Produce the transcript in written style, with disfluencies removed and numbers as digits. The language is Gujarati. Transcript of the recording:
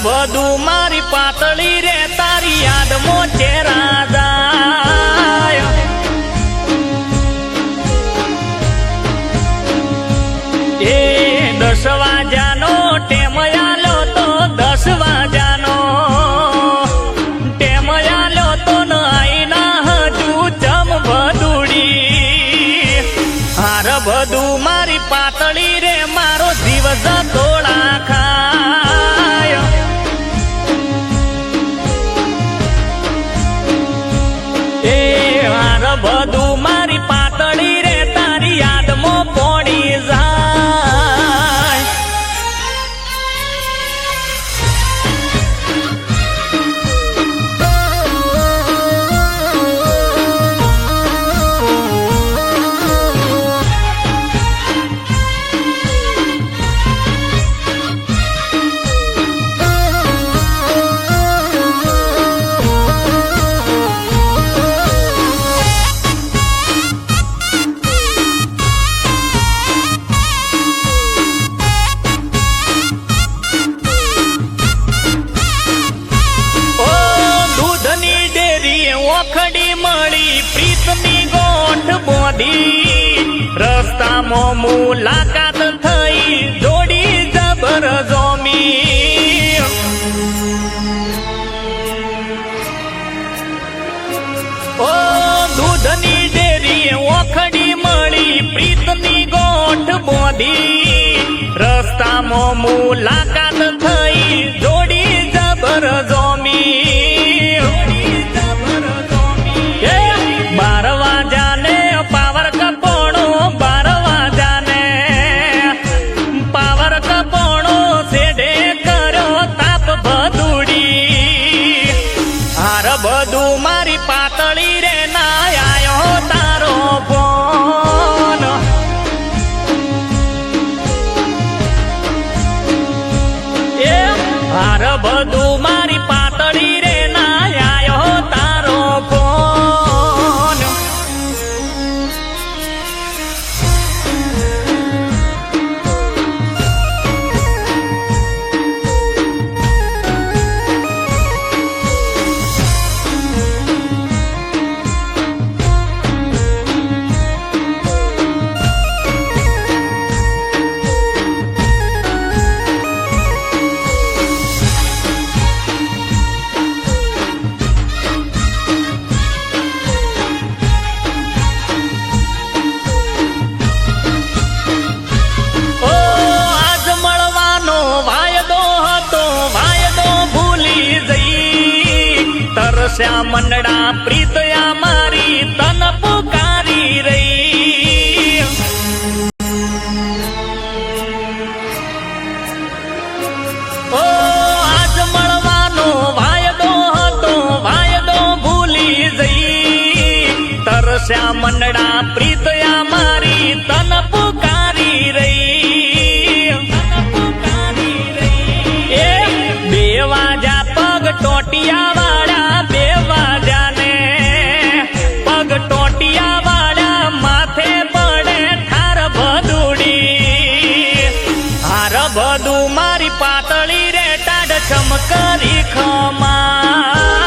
બધું મારી પાતળી રે તારી યાદમાં ચેરા જાય એ 10 વાગ્યાનો ટેમ આલ્યો તો 10 વાગ્યાનો ટેમ આલ્યો તો ન આઈના હજુ જમ ભદુડી હાર બધું મારી પાતળી રે મારો જીવ જતોડા ખાય એ હાર બધું મારી પાતળી રે તારી યાદમાં પડી જાય ઓખડી મળી પ્રીતની ગોઠ બોધી રસ્તામાં મુલાકાત થઈ જોડી જબર જોમી ઓ દૂધની ડેરી ઓખડી મળી પ્રીતની ગોઠ બોધી રસ્તામાં મુલાકાત થઈ જોડી જબર જોમી 12 વાગ્યાને પાવર કપોણો 12 વાગ્યાને પાવર કપોણો સેડે કર્યો તાપ ભદુડી હાર બધું મારી પાતળી રે ના આયો તારો ફોન એ હાર બધું મારી પાતળી રે ના આયો તારો ફોન શ્યા મંડળા પ્રીતયા મારી તન પુકારી રહી ઓ આજ મળવાનો વાયદો હતો વાયદો ભૂલી જઈ તરસ્યા મંડળા પ્રીતયા મારી તન પુકારી રહી એ 2 વાગ્યા પગ ટોટિયા બધું મારી પાતળી રે ટાઢ ચમકરી ખમા